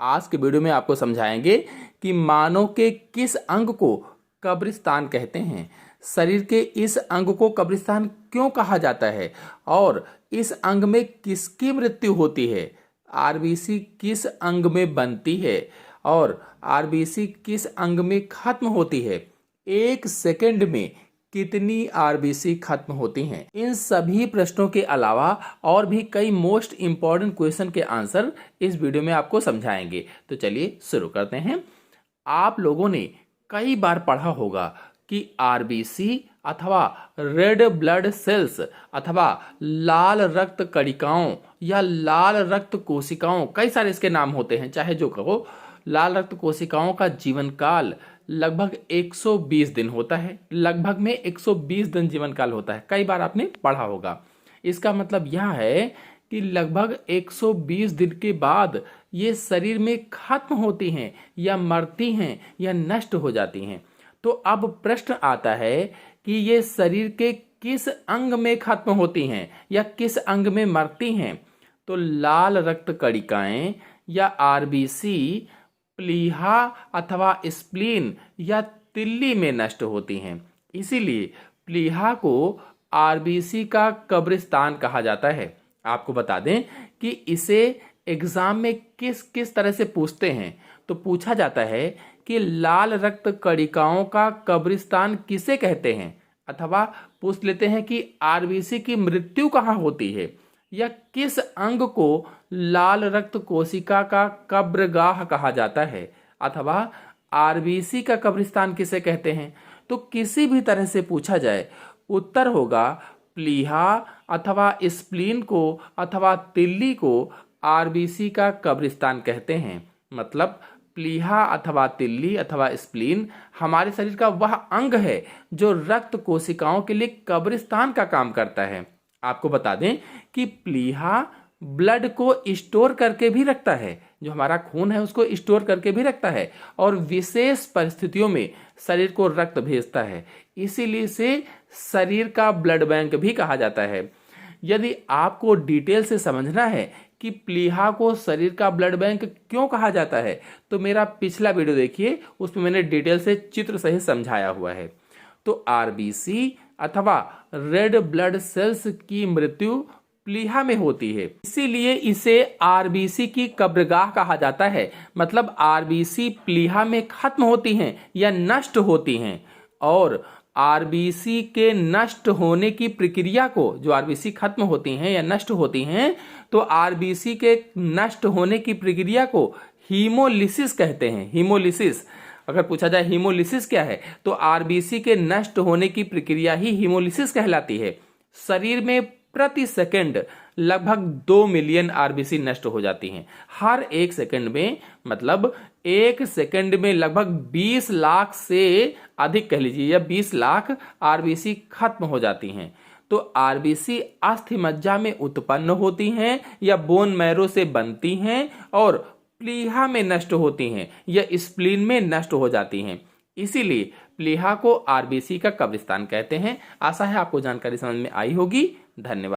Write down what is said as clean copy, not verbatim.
आज के वीडियो में आपको समझाएंगे कि मानव के किस अंग को कब्रिस्तान कहते हैं, शरीर के इस अंग को कब्रिस्तान क्यों कहा जाता है और इस अंग में किसकी मृत्यु होती है, आरबीसी किस अंग में बनती है और आरबीसी किस अंग में खत्म होती है, एक सेकंड में कितनी आरबीसी खत्म होती हैं। इन सभी प्रश्नों के अलावा और भी कई मोस्ट इंपॉर्टेंट क्वेश्चन के आंसर इस वीडियो में आपको समझाएंगे। तो चलिए शुरू करते हैं। आप लोगों ने कई बार पढ़ा होगा कि आरबीसी अथवा रेड ब्लड सेल्स अथवा लाल रक्त कणिकाओं या लाल रक्त कोशिकाओं, कई सारे इसके नाम होते हैं, चाहे जो कहो। लाल रक्त कोशिकाओं का जीवन काल लगभग 120 दिन होता है। लगभग में 120 दिन जीवन काल होता है, कई बार आपने पढ़ा होगा। इसका मतलब यह है कि लगभग 120 दिन के बाद ये शरीर में खत्म होती हैं या मरती हैं या नष्ट हो जाती हैं। तो अब प्रश्न आता है कि ये शरीर के किस अंग में खत्म होती हैं या किस अंग में मरती हैं। तो लाल रक्त कणिकाएं या आरबीसी प्लीहा अथवा स्प्लीन या तिल्ली में नष्ट होती हैं। इसीलिए प्लीहा को आरबीसी का कब्रिस्तान कहा जाता है। आपको बता दें कि इसे एग्जाम में किस किस तरह से पूछते हैं। तो पूछा जाता है कि लाल रक्त कणिकाओं का कब्रिस्तान किसे कहते हैं, अथवा पूछ लेते हैं कि आरबीसी की मृत्यु कहाँ होती है या किस अंग को लाल रक्त कोशिका का कब्रगाह कहा जाता है, अथवा आरबीसी का कब्रिस्तान किसे कहते हैं। तो किसी भी तरह से पूछा जाए, उत्तर होगा प्लीहा अथवा स्प्लीन को अथवा तिल्ली को आरबीसी का कब्रिस्तान कहते हैं। मतलब प्लीहा अथवा तिल्ली अथवा स्प्लीन हमारे शरीर का वह अंग है जो रक्त कोशिकाओं के लिए कब्रिस्तान का काम करता है। आपको बता दें कि प्लीहा ब्लड को स्टोर करके भी रखता है, जो हमारा खून है उसको स्टोर करके भी रखता है और विशेष परिस्थितियों में शरीर को रक्त भेजता है। इसीलिए इसे शरीर का ब्लड बैंक भी कहा जाता है। यदि आपको डिटेल से समझना है कि प्लीहा को शरीर का ब्लड बैंक क्यों कहा जाता है, तो मेरा पिछला वीडियो देखिए, उसमें मैंने डिटेल से चित्र सहित समझाया हुआ है। तो आरबीसी अथवा रेड ब्लड सेल्स की मृत्यु प्लीहा में होती है, इसीलिए इसे आरबीसी की कब्रगाह कहा जाता है। मतलब आरबीसी प्लीहा में खत्म होती हैं या नष्ट होती हैं और आरबीसी के नष्ट होने की प्रक्रिया को, जो आरबीसी खत्म होती हैं या नष्ट होती हैं, तो आरबीसी के नष्ट होने की प्रक्रिया को हीमोलिसिस कहते हैं। हीमोलिसिस, अगर पूछा जाए हीमोलिसिस क्या है, तो आरबीसी के नष्ट होने की प्रक्रिया ही हीमोलिसिस कहलाती है। शरीर में प्रति सेकंड लगभग 2 मिलियन आरबीसी नष्ट हो जाती हैं। हर एक सेकंड में, मतलब एक सेकंड में लगभग 20 लाख से अधिक कह लीजिए या 20 लाख आरबीसी खत्म हो जाती हैं। तो आरबीसी अस्थि मज्जा में उत्पन्न होती हैं या बोन मैरो से बनती हैं और प्लीहा में नष्ट होती हैं या स्प्लीन में नष्ट हो जाती हैं। इसीलिए प्लीहा को आरबीसी का कब्रिस्तान कहते हैं। आशा है आपको जानकारी समझ में आई होगी। धन्यवाद।